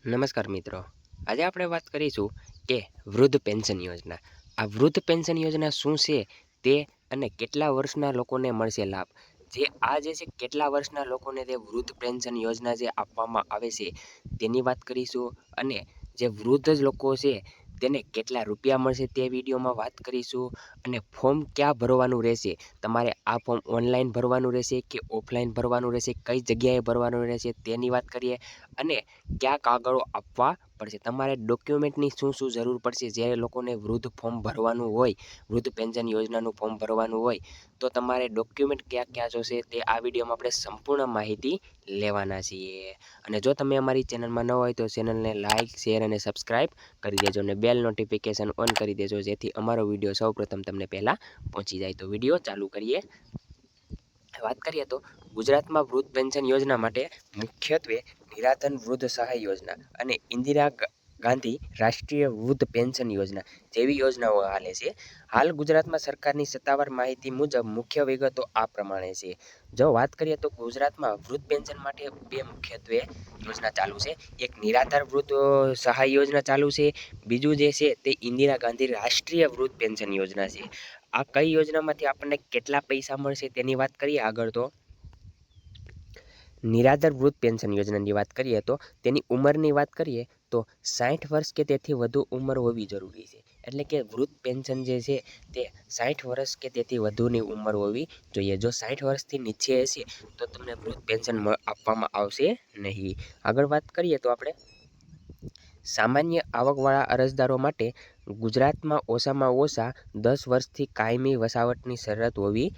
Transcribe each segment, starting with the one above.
નમસ્કાર મિત્રો, આજે આપણે વાત કરીશું કે વૃદ્ધ પેન્શન યોજના. આ વૃદ્ધ પેન્શન યોજના શું છે તે અને કેટલા વર્ષના લોકોને મળશે લાભ. જે છે કેટલા વર્ષના લોકોને તે વૃદ્ધ પેન્શન યોજના જે આપવામાં આવે છે તેની વાત કરીશું, અને જે વૃદ્ધ જ લોકો છે તેને કેટલા રૂપિયા મળશે તે વિડીયોમાં વાત કરીશું. અને ફોર્મ ક્યાં ભરવાનું રહેશે, તમારે આ ફોર્મ ઓનલાઈન ભરવાનું રહેશે કે ઓફલાઈન ભરવાનું રહેશે, કઈ જગ્યાએ ભરવાનું રહેશે તેની વાત કરીએ. અને કયા કાગળો આપવા પડશે, તમારે ડોક્યુમેન્ટની શું શું જરૂર પડશે. જ્યારે લોકોને વૃદ્ધ ફોર્મ ભરવાનું હોય, વૃદ્ધ પેન્શન યોજનાનું ફોર્મ ભરવાનું હોય, તો તમારે ડોક્યુમેન્ટ કયા કયા જોશે તે આ વિડીયોમાં આપણે સંપૂર્ણ માહિતી લેવાના છીએ. અને જો તમે અમારી ચેનલમાં ન હોય તો ચેનલને લાઇક, શેર અને સબસ્ક્રાઈબ કરી દેજો, અને બેલ નોટિફિકેશન ઓન કરી દેજો, જેથી અમારો વિડીયો સૌપ્રથમ તમને પહેલાં પહોંચી જાય. તો વિડીયો ચાલુ કરીએ. વાત કરીએ તો ગુજરાતમાં વૃદ્ધ પેન્શન યોજના માટે મુખ્યત્વે નિરાધન વૃદ્ધ સહાય યોજના અને ઇન્દિરા ગાંધી રાષ્ટ્રીય વૃદ્ધ પેન્શન યોજના જેવી યોજનાઓ હાલે છે. હાલ ગુજરાતમાં સરકારની સત્તાવાર માહિતી મુજબ મુખ્ય વિગતો આ પ્રમાણે છે. જો વાત કરીએ તો ગુજરાતમાં વૃદ્ધ પેન્શન માટે બે મુખ્યત્વે યોજના ચાલુ છે. એક નિરાધાર વૃદ્ધ સહાય યોજના ચાલુ છે, બીજું જે છે તે ઇન્દિરા ગાંધી રાષ્ટ્રીય વૃદ્ધ પેન્શન યોજના છે. આ કઈ યોજનામાંથી આપણને કેટલા પૈસા મળશે તેની વાત કરીએ આગળ. તો નિરાધાર વૃદ્ધ પેન્શન યોજનાની વાત કરીએ તો તેની ઉંમરની વાત કરીએ તો 60 વર્ષ કે તેથી વધુ ઉંમર હોવી જરૂરી છે. એટલે કે વૃદ્ધ પેન્શન જે છે તે 60 વર્ષ કે તેથી વધુની ઉંમર હોવી જોઈએ. જો 60 વર્ષથી નીચે હશે તો તમને વૃદ્ધ પેન્શન આપવામાં આવશે નહીં. આગળ વાત કરીએ તો આપણે સામાન્ય આવકવાળા અરજદારો માટે ગુજરાતમાં ઓછામાં ઓછા 10 વર્ષથી કાયમી વસાવટની શરત હોવી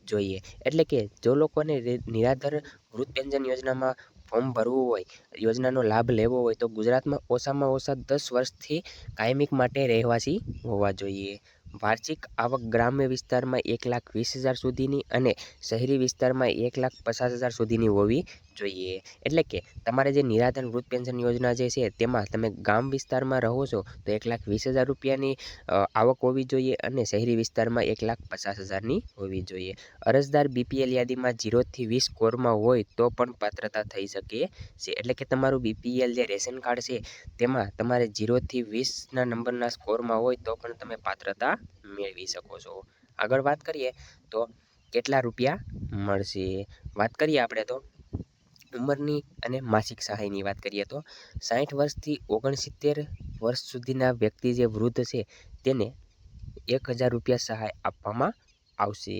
જોઈએ. એટલે કે જો લોકોને નિરાધાર વૃદ્ધ પેન્શન યોજનામાં ફોર્મ ભરવું હોય, યોજનાનો લાભ લેવો હોય, તો ગુજરાતમાં ઓછામાં ઓછા 10 વર્ષથી કાયમિક માટે રહેવાસી હોવા જોઈએ. વાર્ષિક આવક ગ્રામ્ય વિસ્તારમાં 1,20,000 સુધીની અને શહેરી વિસ્તારમાં 1,50,000 સુધીની હોવી જોઈએ. એટલે કે તમારે જે નિરાધન વૃદ્ધ પેન્શન યોજના જે છે તેમાં તમે ગામ વિસ્તારમાં રહો છો તો 1,20,000 રૂપિયાની આવક હોવી જોઈએ, અને શહેરી વિસ્તારમાં 1,50,000ની હોવી જોઈએ. અરજદાર BPL યાદીમાં 0 થી 20 સ્કોરમાં હોય તો પણ પાત્રતા થઈ શકે છે. એટલે કે તમારું BPL જે રેશન કાર્ડ છે તેમાં તમારે 0 થી 20ના નંબરના સ્કોરમાં હોય તો પણ તમે પાત્રતા મેળવી શકો છો. આગળ વાત કરીએ તો કેટલા રૂપિયા મળશે. વાત કરીએ આપણે તો ઉંમરની અને માસિક સહાયની વાત કરીએ તો 60 વર્ષથી 69 વર્ષ સુધીના વ્યક્તિ જે વૃદ્ધ છે તેને 1,000 રૂપિયા સહાય આપવામાં આવશે.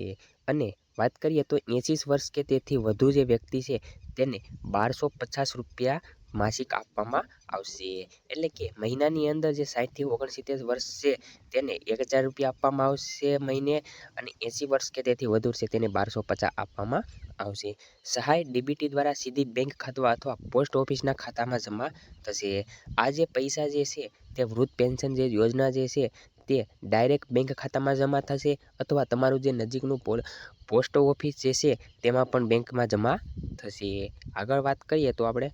અને વાત કરીએ તો 80 વર્ષ કે તેથી વધુ જે વ્યક્તિ છે તેને 1,250 રૂપિયા માસિક આપવામાં આવશે. એટલે કે મહિનાની અંદર જે 60 થી 69 વર્ષ છે તેને 1,000 રૂપિયા આપવામાં આવશે મહિને, અને 80 વર્ષ કે તેથી વધુ છે તેને 1,250 આપવામાં આવશે. સહાય DBT દ્વારા સીધી બેંક ખાતા અથવા પોસ્ટ ઓફિસના ખાતામાં જમા થશે. આ જે પૈસા જે છે તે વૃદ્ધ પેન્શન જે યોજના જે છે તે ડાયરેક્ટ બેંક ખાતામાં જમા થશે, અથવા તમારું જે નજીકનું પોસ્ટ ઓફિસ જે છે તેમાં પણ બેંકમાં જમા થશે. આગળ વાત કરીએ તો આપણે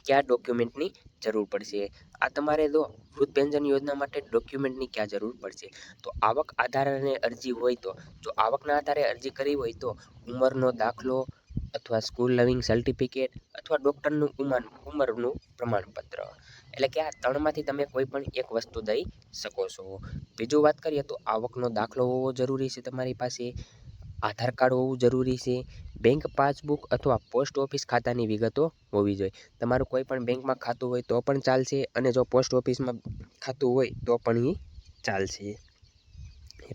કયા ડોક્યુમેન્ટની જરૂર પડશે. આ તમારે જો વૃદ્ધ પેન્શન યોજના માટે ડોક્યુમેન્ટની ક્યાં જરૂર પડશે, તો આવક આધારે અરજી હોય તો, જો આવકના આધારે અરજી કરી હોય તો ઉંમરનો દાખલો અથવા સ્કૂલ લર્નિંગ સર્ટિફિકેટ અથવા ડૉક્ટરનું ઉંમરનું પ્રમાણપત્ર. એટલે કે આ ત્રણમાંથી તમે કોઈ પણ એક વસ્તુ દઈ શકો છો. બીજું વાત કરીએ તો આવકનો દાખલો હોવો જરૂરી છે તમારી પાસે, આધાર કાર્ડ હોવું જરૂરી છે, બેંક પાસબુક અથવા પોસ્ટ ઓફિસ ખાતાની વિગતો હોવી જોઈએ. તમારું કોઈ પણ બેંકમાં ખાતું હોય તો પણ ચાલશે, અને જો પોસ્ટ ઓફિસમાં ખાતું હોય તો પણ એ ચાલશે.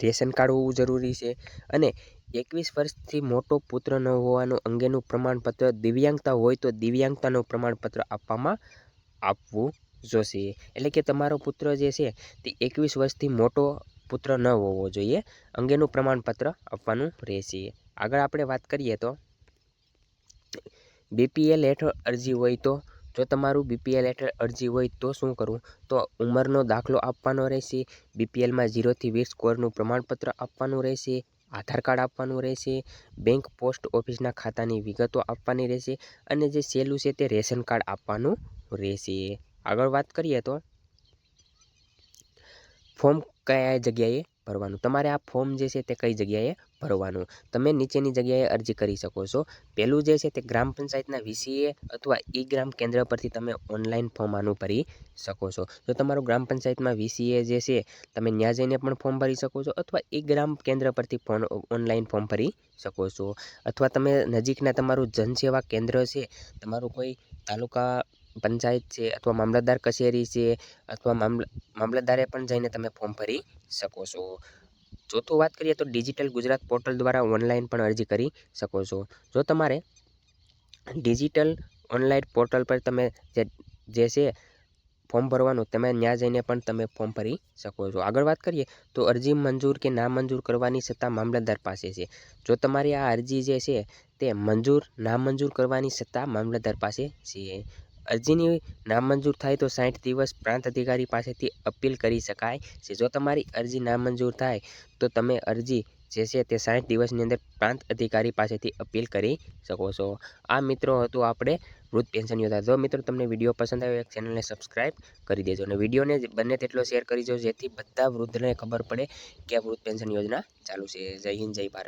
રેશન કાર્ડ હોવું જરૂરી છે, અને 21 વર્ષથી મોટો પુત્ર ન હોવાનું અંગેનું પ્રમાણપત્ર, દિવ્યાંગતા હોય તો દિવ્યાંગતાનું પ્રમાણપત્ર આપવું જોશે. એટલે કે તમારો પુત્ર જે છે તે 21 વર્ષથી મોટો પુત્ર ન હોવો જોઈએ, અંગેનું પ્રમાણપત્ર આપવાનું રહેશે. આગળ આપણે વાત કરીએ તો BPL હેઠળ અરજી હોય તો, જો તમારું BPL હેઠળ અરજી હોય તો શું કરવું, તો ઉંમરનો દાખલો આપવાનો રહેશે, BPLમાં 0 થી 20 સ્કોરનું પ્રમાણપત્ર આપવાનું રહેશે, આધાર કાર્ડ આપવાનું રહેશે, બેંક પોસ્ટ ઓફિસના ખાતાની વિગતો આપવાની રહેશે, અને જે સહેલું છે તે રેશન કાર્ડ આપવાનું રહેશે. આગળ વાત કરીએ તો ફોર્મ કયા જગ્યાએ ભરવાનું. તમારે આ ફોર્મ જે છે તે કઈ જગ્યાએ ભરવાનું તમે નીચેની જગ્યાએ અરજી કરી શકો છો. પહેલું જે છે તે ગ્રામ પંચાયતના વીસીએ અથવા ઈ ગ્રામ કેન્દ્ર પરથી તમે ઓનલાઈન ફોર્મ આનું ભરી શકો છો. જો તમારું ગ્રામ પંચાયતમાં વીસીએ જે છે તમે ત્યાં જઈને પણ ફોર્મ ભરી શકો છો અથવા ઈ ગ્રામ કેન્દ્ર પરથી ઓનલાઈન ફોર્મ ભરી શકો છો. અથવા તમે નજીકના તમારું જનસેવા કેન્દ્ર છે, તમારું કોઈ તાલુકા પંચાયત છે અથવા મામલતદાર કચેરી છે અથવા મામલતદારે પણ જઈને તમે ફોર્મ ભરી શકો છો. ચોથું વાત કરીએ તો ડિજિટલ ગુજરાત પોર્ટલ દ્વારા ઓનલાઈન પણ અરજી કરી શકો છો. જો તમારે ડિજિટલ ઓનલાઈન પોર્ટલ પર તમે જે છે ફોર્મ ભરવાનું તમે ત્યાં જઈને પણ તમે ફોર્મ ભરી શકો છો. આગળ વાત કરીએ તો અરજી મંજૂર કે ના મંજૂર કરવાની સત્તા મામલતદાર પાસે છે. જો તમારી આ અરજી જે છે તે મંજૂર ના મંજૂર કરવાની સત્તા મામલતદાર પાસે છે. અરજીની નામંજૂર થાય તો 60 દિવસ પ્રાંત અધિકારી પાસેથી અપીલ કરી શકાય છે. જો તમારી અરજી નામંજૂર થાય તો તમે અરજી જે છે તે 60 દિવસની અંદર પ્રાંત અધિકારી પાસેથી અપીલ કરી શકો છો. આ મિત્રો હતું આપણે વૃદ્ધ પેન્શન યોજના. જો મિત્રો તમને વિડીયો પસંદ આવ્યો એક ચેનલને સબસ્ક્રાઈબ કરી દેજો અને વિડીયોને બને તેટલો શેર કરી દેજો જેથી બધા વૃદ્ધને ખબર પડે કે આ વૃદ્ધ પેન્શન યોજના ચાલુ છે. જય હિન્દ, જય ભારત.